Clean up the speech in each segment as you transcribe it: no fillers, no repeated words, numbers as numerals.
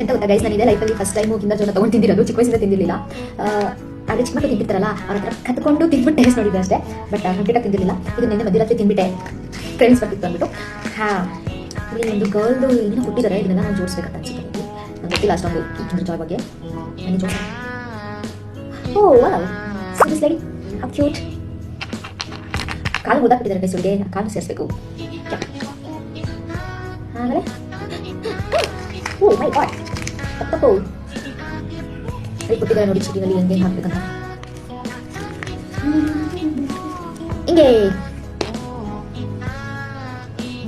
ಎಂತ ಗೊತ್ತಾ ಗೈಸ್, ನಾನು ಇದೇ ಲೈಫಲ್ಲಿ ಫಸ್ಟ್ ಟೈಮು ಕಿಂಡರ್ ಜಾಯ್ನ ತೊಗೊಂಡು ತಿಂದಿರೋದು. ಚಿಕ್ಕ ವಯಸ್ಸಿಂದ ತಿಂದಿರಲಿಲ್ಲ. ಆದರೆ ಚಿಕ್ಕ ಮಕ್ಕಳು ತಿಂತಿರ್ತಾರಲ್ಲ ಅವ್ರ ಹತ್ರ ಕತ್ಕೊಂಡು ತಿಂದ್ಬಿಟ್ಟು ಟೇಸ್ಟ್ ನೋಡಿದ್ದೆ ಅಷ್ಟೇ. ಬಟ್ ಕಂಪ್ಲೀಟಾಗಿ ತಿಂದಿರಲಿಲ್ಲ. ಇದು ನಿನ್ನೆ ಮಧ್ಯರಾತ್ರಿ ತಿಂದ್ಬಿಟ್ಟೆ. ಫ್ರೆಂಡ್ಸ್ ಬರ್ತಿತ್ತು ಅಂದ್ಬಿಟ್ಟು. ಹಾಂ, ಇಲ್ಲಿ ಒಂದು ಗರ್ಲ್ದು ಏನೋ ಕೊಟ್ಟಿದ್ದಾರೆ. ಇದನ್ನೆಲ್ಲ ನಾನು ಜೋಡಿಸ್ಬೇಕಂತ ಅನ್ಸುತ್ತೆ. ನಂಗೆ ಗೊತ್ತಿಲ್ಲ ಅಷ್ಟೊಂದು ಕಿಂಡರ್ ಜಾಯ್ ಬಗ್ಗೆ. ನನಗೆ ಜೋಡಿಸ. Oh wow, so this lady how cute. ಕಾಲು ಓದಾಕ್ಬಿಟ್ಟಿದ್ದಾರೆ ಕೈಸೊಳಗೆ. ಕಾಲು ಸೇರಿಸ್ಬೇಕು. ಆಮೇಲೆ ಓ ಮೈ ಗಾಡ್, ತಪ್ಪು ಅಲ್ಲಿ ಕೊಟ್ಟಿದ್ದಾರೆ ನೋಡಿ ಚೀಟಿನಲ್ಲಿ ಹೆಂಗೆ ಹಾಕ್ಬೇಕಂತ. ಹಿಂಗೆ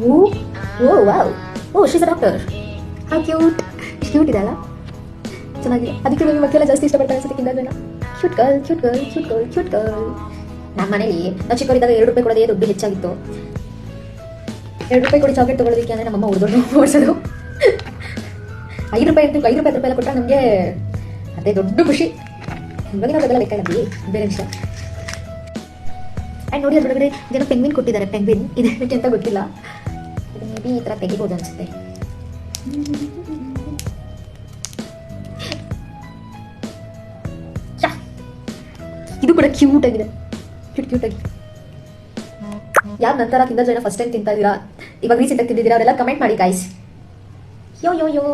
oh oh wow, oh she's a doctor. ಹಾ ಕ್ಯೂಟ್, ಕ್ಯೂಟ್ ಇದೆ ಅಲ್ಲ, ಚೆನ್ನಾಗಿದೆ. ಅದಕ್ಕೆ ನನಗೆ ಮಕ್ಕಳೆಲ್ಲ ಜಾಸ್ತಿ ಇಷ್ಟಪಡ್ತಾರೆ ಅನ್ಸುತ್ತೆ ಕಿಂಡರ್ ಜಾಯ್ನ. Cute girl, cute girl, cute girl, cute girl. ನಮ್ಮ ಮನೇಲಿ ನಾವು ಚಿಕ್ಕವರಿದ್ದಾಗ 2 ರೂಪಾಯಿ ಕೊಡೋದೇ ದುಡ್ಡು ಹೆಚ್ಚಾಗಿತ್ತು. 2 ರೂಪಾಯಿ ಕೊಡಿ ಚಾಕ್ಲೇಟ್ ತೊಗೊಳೋದಕ್ಕೆ ಅಂದರೆ ನಮ್ಮಮ್ಮ ಹೊಡೆದೊಡ್ಡು ಓಡಿಸೋದು. 5 ರೂಪಾಯಿ ಅಂತ 5 ರೂಪಾಯಿ 10 ರೂಪಾಯಿ ಎಲ್ಲ ಕೊಟ್ಟರೆ ನಮಗೆ ಅದೇ ದೊಡ್ಡ ಖುಷಿ. ಇವಾಗ ನಾವು ಅದೆಲ್ಲ ಬೇಕಾಗಿ ಬೇರೆ ವಿಷಯ. ಆ್ಯಂಡ್ ನೋಡಿ ಅದ್ರೊಳಗಡೆ ಏನೋ ಪೆಂಗ್ವಿನ್ ಕೊಟ್ಟಿದ್ದಾರೆ. ಪೆಂಗ್ವಿನ್ ಇದೆ ಅಂತ ಗೊತ್ತಿಲ್ಲ. ಇದು ಮೇ ಬಿ ಈ ಥರ ತೆಗಿಬೋದು ಅನಿಸುತ್ತೆ. ಇದು ಕೂಡ ಕ್ಯೂಟ್ ಆಗಿದೆ. ಕ್ಯೂಟ್ ಆಗಿ. ಯಾರು ನಂತರ ಕಿಂಡರ್ ಜಾಯ್ನ ಫಸ್ಟ್ ಟೈಮ್ ತಿಂತಾ ಇದ್ದೀರಾ, ಇವಾಗ ರೀಸೆಂಟಾಗಿ ತಿಂದಿದ್ದೀರಾ, ಅವರೆಲ್ಲ ಕಮೆಂಟ್ ಮಾಡಿ ಗೈಸ್. ಯೋ ಯೋ ಯೋ.